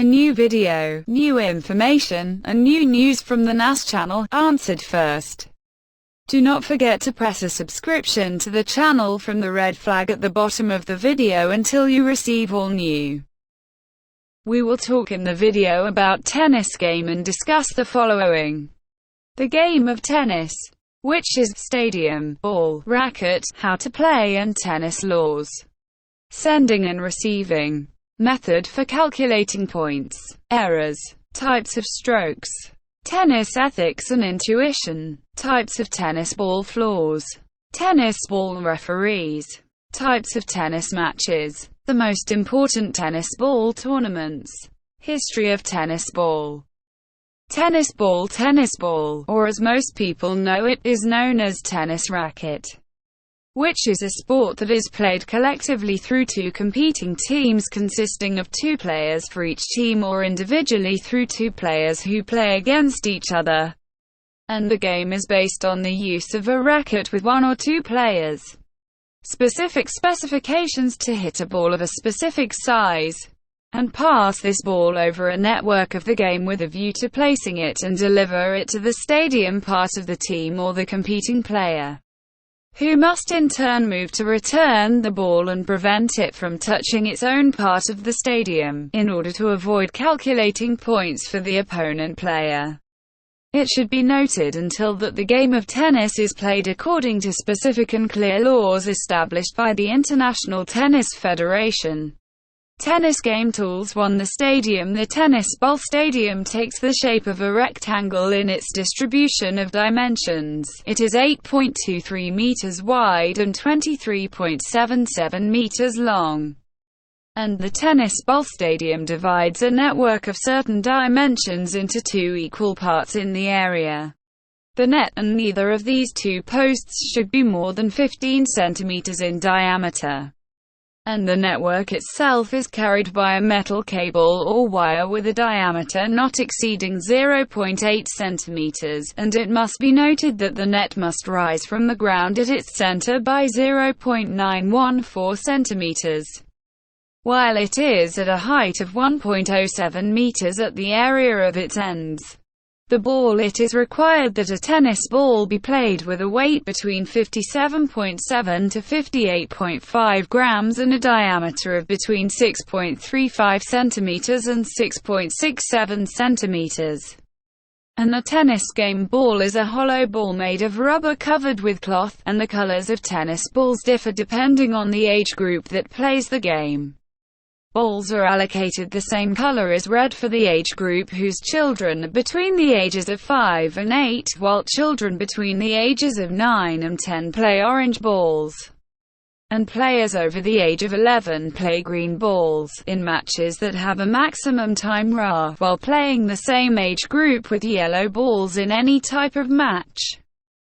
A new video, new information, and new news from the NAS channel, answered first. Do not forget to press a subscription to the channel from the red flag at the bottom of the video until you receive all new. We will talk in the video about tennis game and discuss the following. The game of tennis, which is stadium, ball, racket, how to play and tennis laws. Sending and receiving. Method for calculating points. Errors. Types of strokes. Tennis ethics and intuition. Types of tennis ball flaws. Tennis ball referees. Types of tennis matches. The most important tennis ball tournaments. History of tennis ball. Tennis ball, or as most people know it, is known as tennis racket, which is a sport that is played collectively through two competing teams consisting of two players for each team, or individually through two players who play against each other. And the game is based on the use of a racket with one or two players. Specific specifications to hit a ball of a specific size and pass this ball over a network of the game with a view to placing it and deliver it to the stadium part of the team or the competing player, who must in turn move to return the ball and prevent it from touching its own part of the stadium, in order to avoid calculating points for the opponent player. It should be noted that the game of tennis is played according to specific and clear laws established by the International Tennis Federation. Tennis Game Tools 1. The stadium. The tennis ball stadium takes the shape of a rectangle in its distribution of dimensions. It is 8.23 meters wide and 23.77 meters long. And the tennis ball stadium divides a network of certain dimensions into two equal parts in the area. The net and neither of these two posts should be more than 15 centimeters in diameter. And the network itself is carried by a metal cable or wire with a diameter not exceeding 0.8 centimeters, and it must be noted that the net must rise from the ground at its center by 0.914 centimeters, while it is at a height of 1.07 meters at the area of its ends. The ball. It is required that a tennis ball be played with a weight between 57.7 to 58.5 grams and a diameter of between 6.35 centimeters and 6.67 centimeters. And the tennis game ball is a hollow ball made of rubber covered with cloth, and the colors of tennis balls differ depending on the age group that plays the game. Balls are allocated the same color as red for the age group whose children are between the ages of 5 and 8, while children between the ages of 9 and 10 play orange balls, and players over the age of 11 play green balls, in matches that have a maximum time while playing the same age group with yellow balls in any type of match.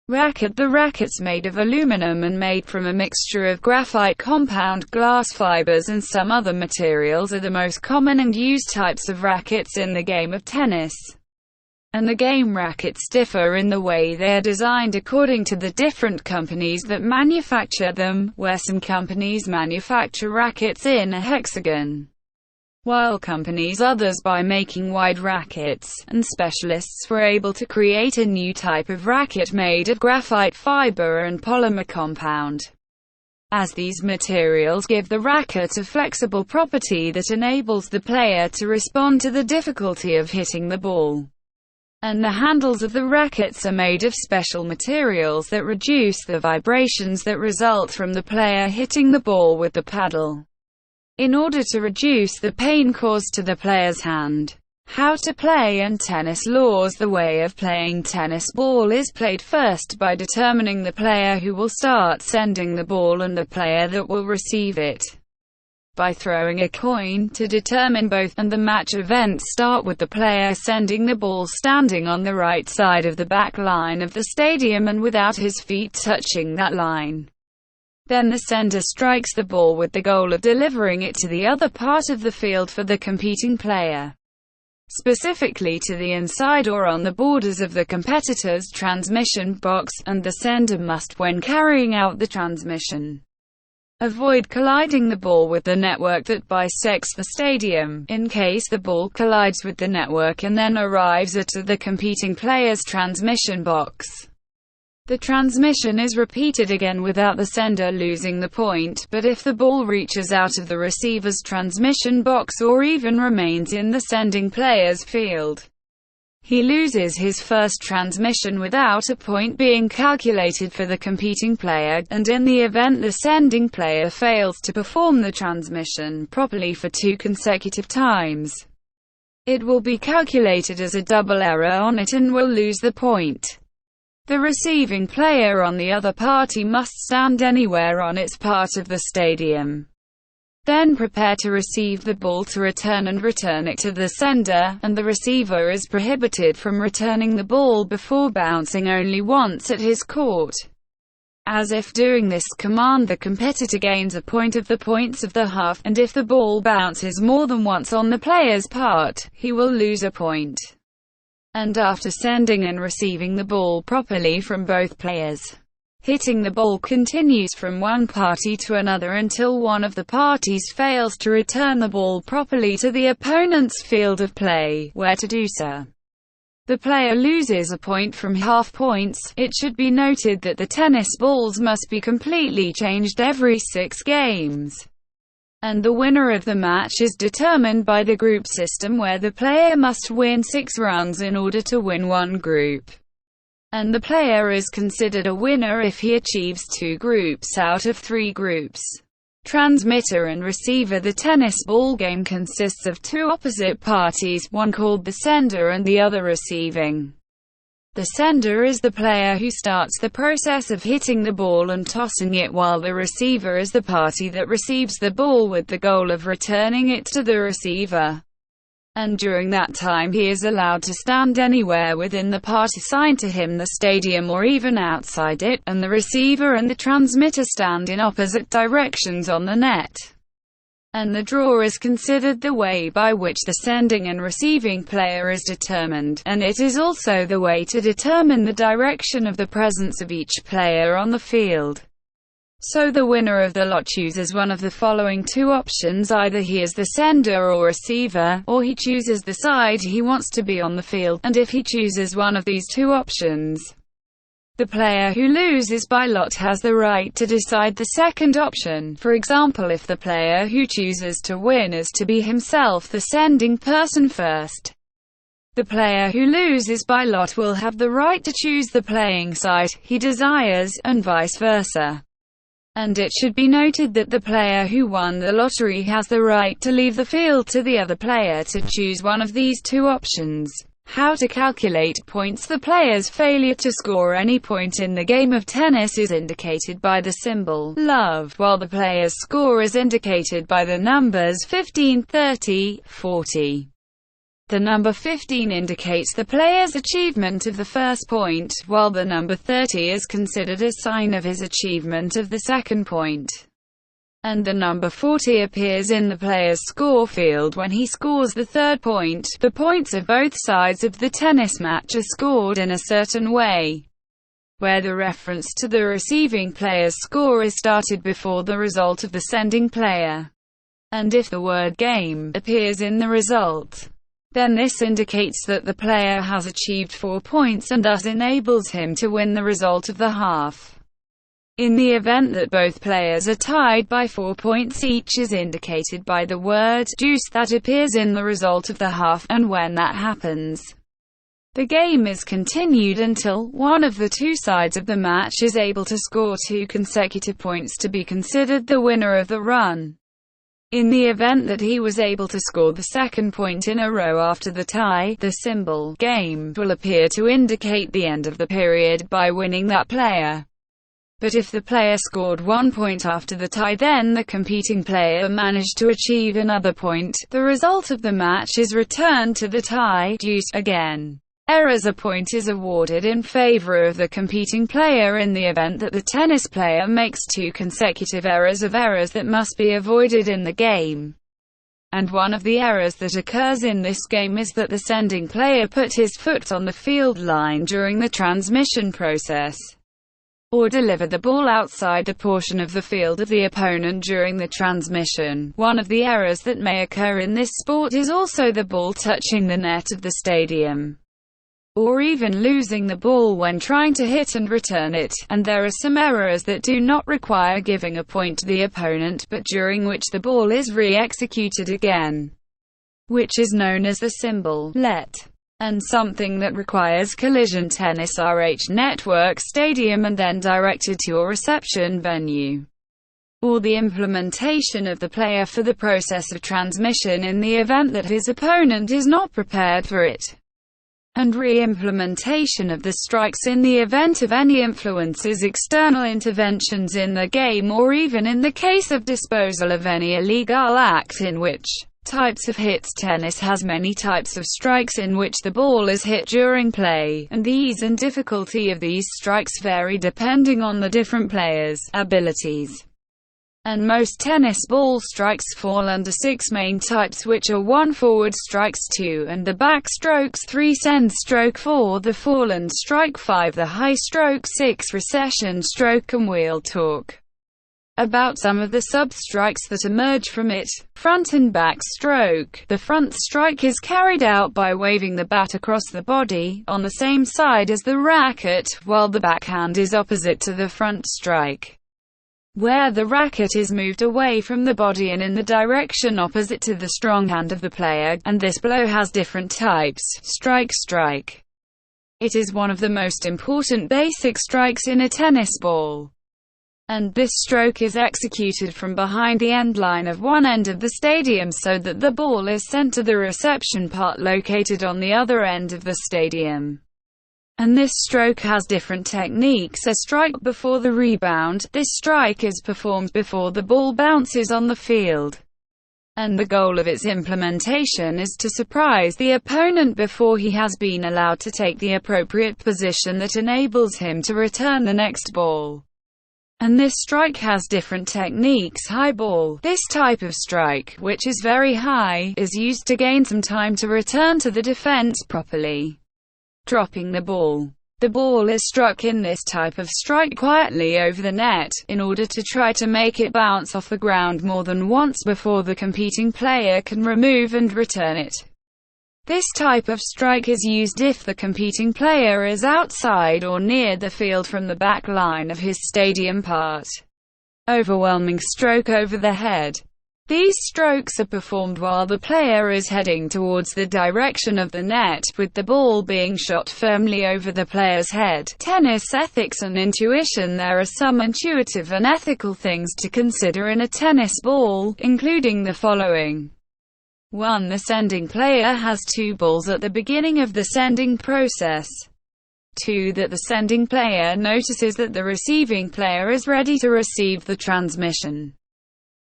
Racket. The rackets made of aluminum and made from a mixture of graphite compound, glass fibers and some other materials are the most common and used types of rackets in the game of tennis. And the game rackets differ in the way they are designed according to the different companies that manufacture them, where some companies manufacture rackets in a hexagon, while companies others by making wide rackets, and specialists were able to create a new type of racket made of graphite fiber and polymer compound, as these materials give the racket a flexible property that enables the player to respond to the difficulty of hitting the ball. And the handles of the rackets are made of special materials that reduce the vibrations that result from the player hitting the ball with the paddle, in order to reduce the pain caused to the player's hand. How to play and tennis laws. The way of playing tennis ball is played first by determining the player who will start sending the ball and the player that will receive it, by throwing a coin to determine both, and the match events start with the player sending the ball standing on the right side of the back line of the stadium and without his feet touching that line. Then the sender strikes the ball with the goal of delivering it to the other part of the field for the competing player, specifically to the inside or on the borders of the competitor's transmission box, and the sender must, when carrying out the transmission, Avoid colliding the ball with the network that bisects the stadium, in case the ball collides with the network and then arrives at the competing player's transmission box. The transmission is repeated again without the sender losing the point, but if the ball reaches out of the receiver's transmission box or even remains in the sending player's field, he loses his first transmission without a point being calculated for the competing player, and in the event the sending player fails to perform the transmission properly for 2 consecutive times, it will be calculated as a double error on it and will lose the point. The receiving player on the other party must stand anywhere on its part of the stadium. Then prepare to receive the ball to return and return it to the sender, and the receiver is prohibited from returning the ball before bouncing only once at his court. As if doing this command, the competitor gains a point of the points of the half, and if the ball bounces more than once on the player's part, he will lose a point. And after sending and receiving the ball properly from both players, hitting the ball continues from one party to another until one of the parties fails to return the ball properly to the opponent's field of play, where to do so, the player loses a point from half points. It should be noted that the tennis balls must be completely changed every 6 games. And the winner of the match is determined by the group system, where the player must win 6 rounds in order to win one group. And the player is considered a winner if he achieves 2 groups out of 3 groups. Transmitter and receiver. The tennis ball game consists of 2 opposite parties, one called the sender and the other receiving. The sender is the player who starts the process of hitting the ball and tossing it, while the receiver is the party that receives the ball with the goal of returning it to the receiver. And during that time he is allowed to stand anywhere within the part assigned to him, the stadium, or even outside it, and the receiver and the transmitter stand in opposite directions on the net. And the draw is considered the way by which the sending and receiving player is determined, and it is also the way to determine the direction of the presence of each player on the field. So the winner of the lot chooses one of the following 2 options: either he is the sender or receiver, or he chooses the side he wants to be on the field, and if he chooses one of these 2 options, the player who loses by lot has the right to decide the second option. For example, if the player who chooses to win is to be himself the sending person first, the player who loses by lot will have the right to choose the playing side he desires, and vice versa. And it should be noted that the player who won the lottery has the right to leave the field to the other player to choose one of these 2 options. How to calculate points. The player's failure to score any point in the game of tennis is indicated by the symbol love, while the player's score is indicated by the numbers 15, 30, 40. The number 15 indicates the player's achievement of the first point, while the number 30 is considered a sign of his achievement of the second point. And the number 40 appears in the player's score field when he scores the third point. The points of both sides of the tennis match are scored in a certain way, where the reference to the receiving player's score is started before the result of the sending player. And if the word game appears in the result, then this indicates that the player has achieved 4 points and thus enables him to win the result of the half. In the event that both players are tied by 4 points each is indicated by the word deuce that appears in the result of the half, and when that happens, the game is continued until one of the 2 sides of the match is able to score 2 consecutive points to be considered the winner of the run. In the event that he was able to score the second point in a row after the tie, the symbol game will appear to indicate the end of the period by winning that player. But if the player scored 1 point after the tie, then the competing player managed to achieve another point, the result of the match is returned to the tie deuce again. Errors. A point is awarded in favor of the competing player in the event that the tennis player makes 2 consecutive errors that must be avoided in the game. And one of the errors that occurs in this game is that the sending player put his foot on the field line during the transmission process. or deliver the ball outside the portion of the field of the opponent during the transmission. One of the errors that may occur in this sport is also the ball touching the net of the stadium, or even losing the ball when trying to hit and return it, and there are some errors that do not require giving a point to the opponent but during which the ball is re-executed again, which is known as the symbol let, and something that requires collision. Tennis RH Network Stadium and then directed to your reception venue, or the implementation of the player for the process of transmission in the event that his opponent is not prepared for it, and re-implementation of the strikes in the event of any influences, external interventions in the game, or even in the case of disposal of any illegal act. In which types of hits? Tennis has many types of strikes in which the ball is hit during play, and the ease and difficulty of these strikes vary depending on the different players' abilities. And most tennis ball strikes fall under 6 main types, which are 1. Forward strikes, 2. and the back strokes, 3. Send stroke, 4. the forehand strike, 5. the high stroke, 6. recession stroke and wheel talk. About some of the sub-strikes that emerge from it. Front and back stroke. The front strike is carried out by waving the bat across the body, on the same side as the racket, while the backhand is opposite to the front strike, where the racket is moved away from the body and in the direction opposite to the strong hand of the player, and this blow has different types. Strike. It is one of the most important basic strikes in a tennis ball, and this stroke is executed from behind the end line of one end of the stadium so that the ball is sent to the reception part located on the other end of the stadium. And this stroke has different techniques. A strike before the rebound. This strike is performed before the ball bounces on the field, and the goal of its implementation is to surprise the opponent before he has been allowed to take the appropriate position that enables him to return the next ball. And this strike has different techniques. High ball. This type of strike, which is very high, is used to gain some time to return to the defense properly, dropping the ball. The ball is struck in this type of strike quietly over the net, in order to try to make it bounce off the ground more than once before the competing player can remove and return it. This type of strike is used if the competing player is outside or near the field from the back line of his stadium part. Overwhelming stroke over the head. These strokes are performed while the player is heading towards the direction of the net, with the ball being shot firmly over the player's head. Tennis ethics and intuition. There are some intuitive and ethical things to consider in a tennis ball, including the following. 1. The sending player has 2 balls at the beginning of the sending process. 2. That the sending player notices that the receiving player is ready to receive the transmission.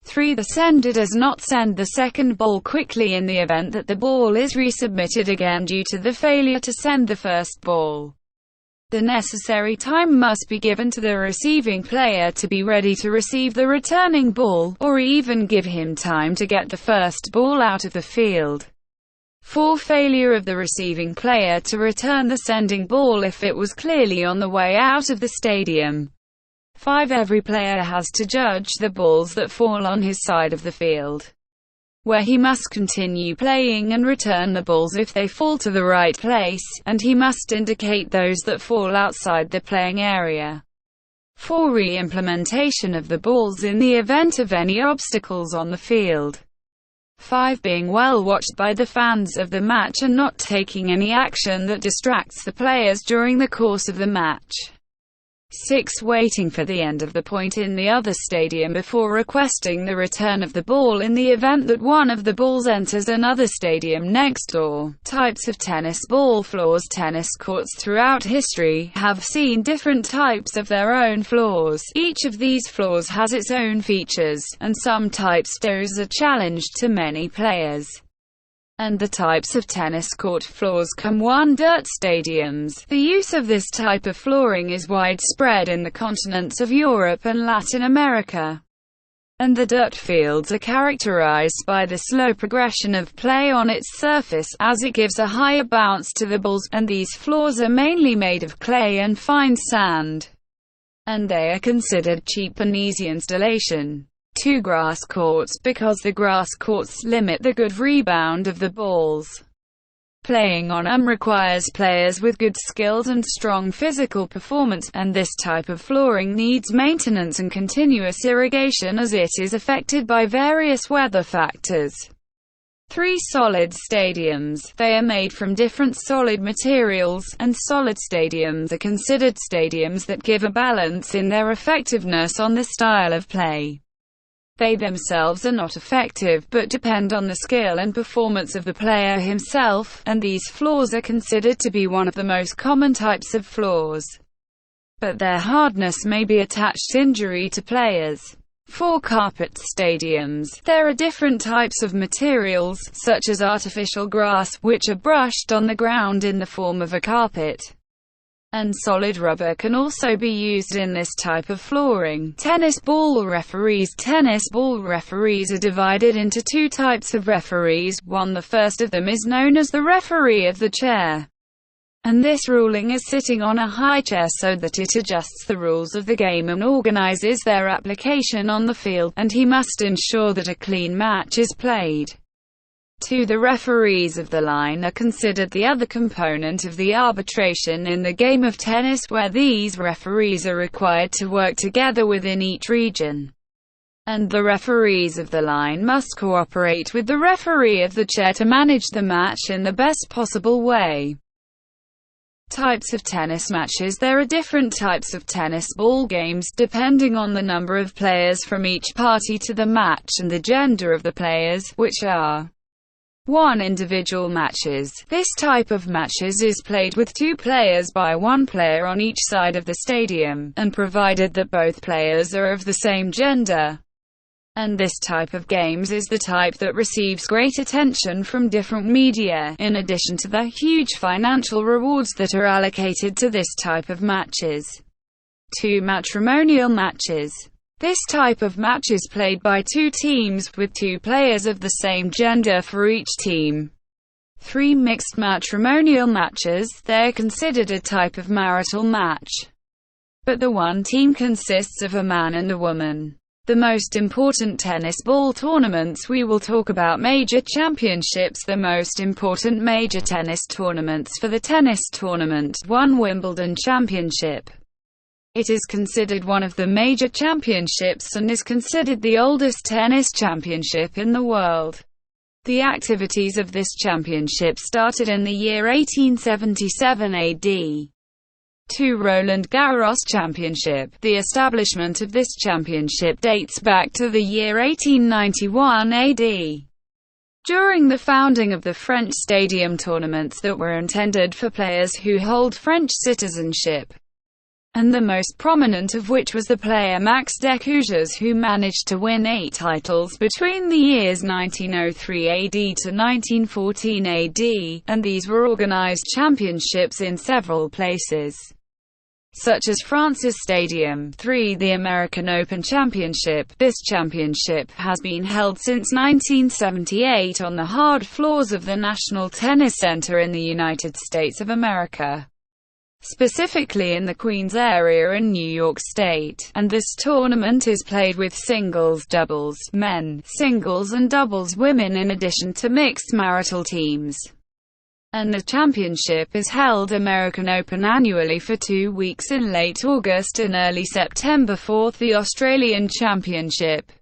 3. The sender does not send the second ball quickly in the event that the ball is resubmitted again due to the failure to send the first ball. The necessary time must be given to the receiving player to be ready to receive the returning ball, or even give him time to get the first ball out of the field. 4. Failure of the receiving player to return the sending ball if it was clearly on the way out of the stadium. 5. Every player has to judge the balls that fall on his side of the field, where he must continue playing and return the balls if they fall to the right place, and he must indicate those that fall outside the playing area. 4. Re-implementation of the balls in the event of any obstacles on the field. 5. Being well watched by the fans of the match and not taking any action that distracts the players during the course of the match. 6. Waiting for the end of the point in the other stadium before requesting the return of the ball in the event that one of the balls enters another stadium next door. Types of tennis ball floors. Tennis courts throughout history have seen different types of their own floors. Each of these floors has its own features, and some types pose a challenge to many players. And the types of tennis court floors come 1. Dirt stadiums. The use of this type of flooring is widespread in the continents of Europe and Latin America. And the dirt fields are characterized by the slow progression of play on its surface, as it gives a higher bounce to the balls, and these floors are mainly made of clay and fine sand. and they are considered cheap and easy installation. 2 grass courts, because the grass courts limit the good rebound of the balls. Playing on them requires players with good skills and strong physical performance, and this type of flooring needs maintenance and continuous irrigation as it is affected by various weather factors. 3 solid stadiums. They are made from different solid materials, and solid stadiums are considered stadiums that give a balance in their effectiveness on the style of play. They themselves are not effective, but depend on the skill and performance of the player himself, and these floors are considered to be one of the most common types of floors. But their hardness may be attached injury to players. 4 carpet stadiums. There are different types of materials, such as artificial grass, which are brushed on the ground in the form of a carpet, and solid rubber can also be used in this type of flooring. Tennis ball referees. Tennis ball referees are divided into 2 types of referees. The first of them is known as the referee of the chair, and this ruling is sitting on a high chair so that it adjusts the rules of the game and organizes their application on the field, and he must ensure that a clean match is played. 2. The referees of the line are considered the other component of the arbitration in the game of tennis, where these referees are required to work together within each region, and the referees of the line must cooperate with the referee of the chair to manage the match in the best possible way. Types of tennis matches. There are different types of tennis ball games, depending on the number of players from each party to the match and the gender of the players, which are 1. Individual matches. This type of matches is played with 2 players by 1 player on each side of the stadium, and provided that both players are of the same gender. And this type of games is the type that receives great attention from different media, in addition to the huge financial rewards that are allocated to this type of matches. 2. Matrimonial matches. This type of match is played by 2 teams, with 2 players of the same gender for each team. 3. Mixed matrimonial matches. They are considered a type of marital match, but the one team consists of a man and a woman. The most important tennis ball tournaments. We will talk about major championships. The most important major tennis tournaments for the tennis tournament. 1. Wimbledon Championship. It is considered one of the major championships and is considered the oldest tennis championship in the world. The activities of this championship started in the year 1877 AD. 2. Roland Garros Championship. The establishment of this championship dates back to the year 1891 AD. During the founding of the French stadium tournaments that were intended for players who hold French citizenship, and the most prominent of which was the player Max Decugis, who managed to win 8 titles between the years 1903 AD to 1914 AD, and these were organized championships in several places, such as Francis Stadium. 3. The American Open Championship. This championship has been held since 1978 on the hard floors of the National Tennis Center in the United States of America, specifically in the Queens area in New York State, and this tournament is played with singles, doubles, men, singles and doubles, women, in addition to mixed marital teams. And the championship is held American Open annually for 2 weeks in late August and early September. 4. The Australian Championship.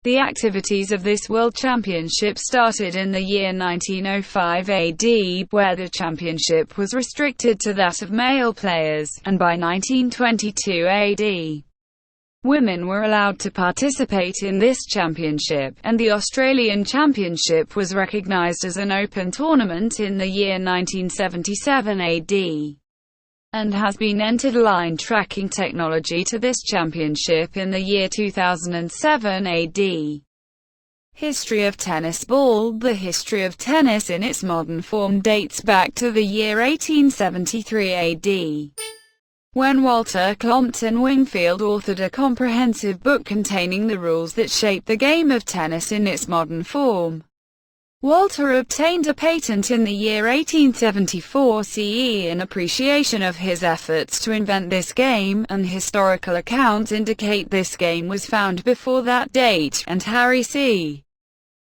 The activities of this World Championship started in the year 1905 AD, where the championship was restricted to that of male players, and by 1922 AD, women were allowed to participate in this championship, and the Australian Championship was recognised as an open tournament in the year 1977 AD, and has been entered line tracking technology to this championship in the year 2007 AD. History of tennis ball. The history of tennis in its modern form dates back to the year 1873 AD. When Walter Clompton Wingfield authored a comprehensive book containing the rules that shaped the game of tennis in its modern form. Walter obtained a patent in the year 1874 CE in appreciation of his efforts to invent this game, and historical accounts indicate this game was found before that date, and Harry C.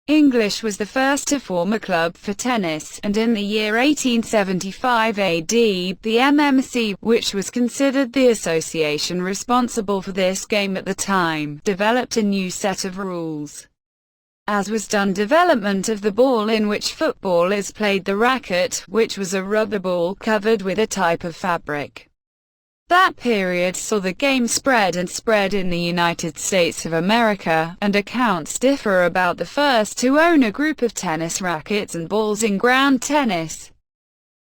English was the first to form a club for tennis, and in the year 1875 AD, the MMC, which was considered the association responsible for this game at the time, developed a new set of rules. As was done development of the ball in which football is played, the racket, which was a rubber ball covered with a type of fabric. That period saw the game spread in the United States of America, and accounts differ about the first to own a group of tennis rackets and balls in ground tennis.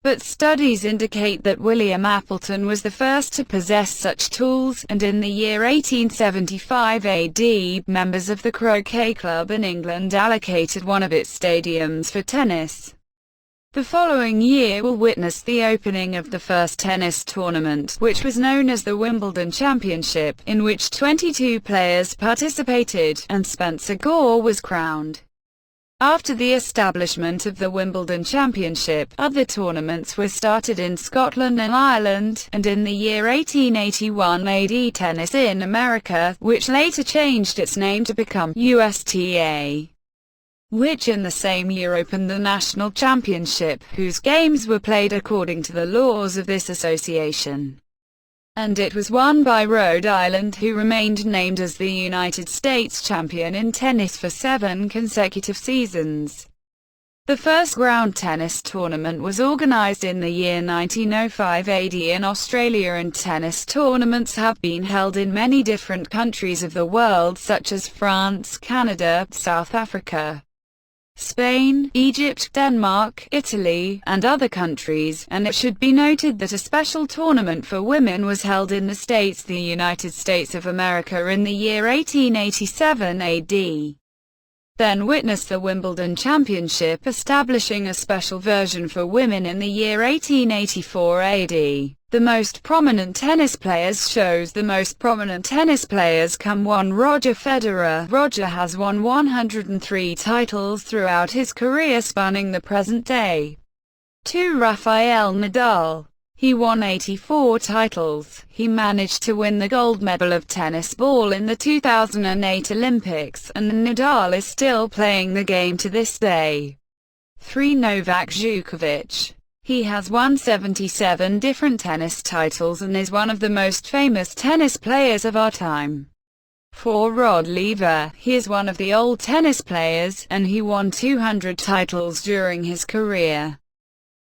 But studies indicate that William Appleton was the first to possess such tools, and in the year 1875 AD, members of the Croquet Club in England allocated one of its stadiums for tennis. The following year will witness the opening of the first tennis tournament, which was known as the Wimbledon Championship, in which 22 players participated, and Spencer Gore was crowned. After the establishment of the Wimbledon Championship, other tournaments were started in Scotland and Ireland, and in the year 1881 AD Tennis in America, which later changed its name to become USTA, which in the same year opened the National Championship, whose games were played according to the laws of this association. And it was won by Rhode Island, who remained named as the United States champion in tennis for 7 consecutive seasons. The first ground tennis tournament was organized in the year 1905 AD in Australia, and tennis tournaments have been held in many different countries of the world such as France, Canada, South Africa, Spain, Egypt, Denmark, Italy, and other countries, and it should be noted that a special tournament for women was held in the States, the United States of America, in the year 1887 AD. Then witnessed the Wimbledon Championship establishing a special version for women in the year 1884 AD. The most prominent tennis players shows the most prominent tennis players come 1. Roger Federer. Roger has won 103 titles throughout his career spanning the present day. 2. Rafael Nadal. He won 84 titles. He managed to win the gold medal of tennis ball in the 2008 Olympics, and Nadal is still playing the game to this day. 3. Novak Djokovic. He has won 77 different tennis titles and is one of the most famous tennis players of our time. 4. Rod Laver. He is one of the old tennis players, and he won 200 titles during his career.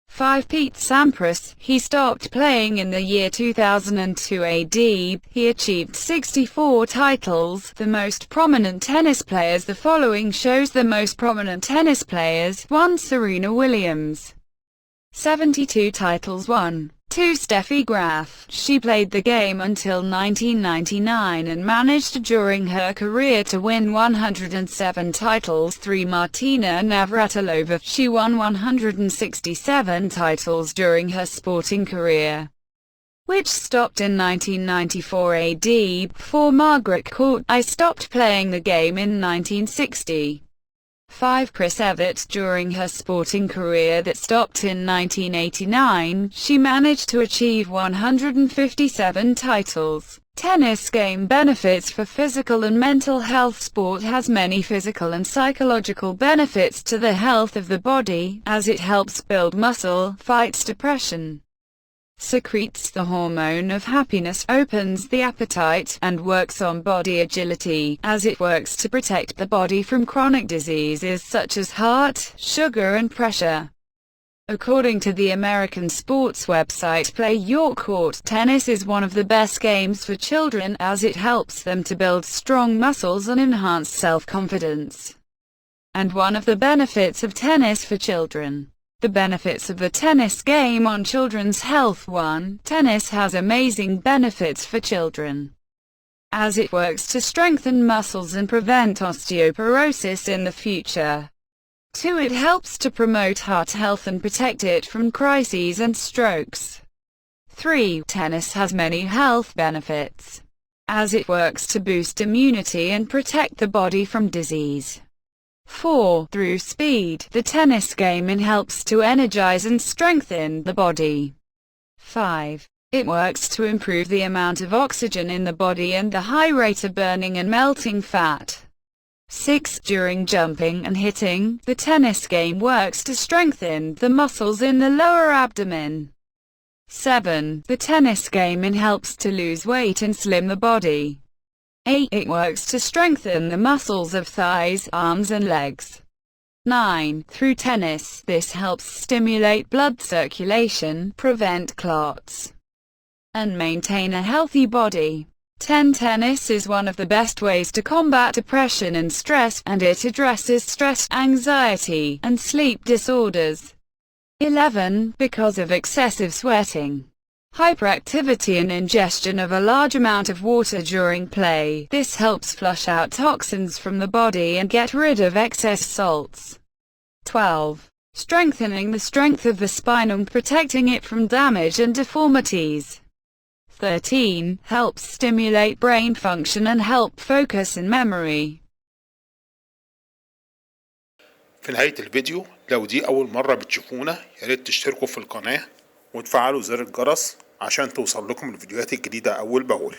5. Pete Sampras. He stopped playing in the year 2002 AD. He achieved 64 titles. The most prominent tennis players. The following shows the most prominent tennis players. 1. Serena Williams. 72 titles. 1. 2. Steffi Graf. She played the game until 1999 and managed during her career to win 107 titles. 3. Martina Navratilova. She won 167 titles during her sporting career, which stopped in 1994 AD. 4. Margaret Court. I stopped playing the game in 1960. 5. Chris Evert. During her sporting career that stopped in 1989, she managed to achieve 157 titles. Tennis game benefits for physical and mental health. Sport has many physical and psychological benefits to the health of the body, as it helps build muscle, fights depression, secretes the hormone of happiness, opens the appetite, and works on body agility, as it works to protect the body from chronic diseases such as heart, sugar and pressure. According to the American sports website Play Your Court, tennis is one of the best games for children, as it helps them to build strong muscles and enhance self-confidence. And one of the benefits of tennis for children. The benefits of the tennis game on children's health. 1. Tennis has amazing benefits for children, as it works to strengthen muscles and prevent osteoporosis in the future. 2. It helps to promote heart health and protect it from crises and strokes. 3. Tennis has many health benefits, as it works to boost immunity and protect the body from disease. 4. Through speed, the tennis game helps to energize and strengthen the body. 5. It works to improve the amount of oxygen in the body and the high rate of burning and melting fat. 6. During jumping and hitting, the tennis game works to strengthen the muscles in the lower abdomen. 7. The tennis game helps to lose weight and slim the body. 8. It works to strengthen the muscles of thighs, arms and legs. 9. Through tennis, this helps stimulate blood circulation, prevent clots, and maintain a healthy body. 10. Tennis is one of the best ways to combat depression and stress, and it addresses stress, anxiety, and sleep disorders. 11. Because of excessive sweating, hyperactivity and ingestion of a large amount of water during play, this helps flush out toxins from the body and get rid of excess salts. 12. Strengthening the strength of the spine and protecting it from damage and deformities. 13. Helps stimulate brain function and help focus and memory. في نهاية الفيديو، لو دي أول مرة بتشوفونا ياريت تشتركوا في القناة وتفعلوا زر الجرس عشان توصل لكم الفيديوهات الجديدة أول بأول.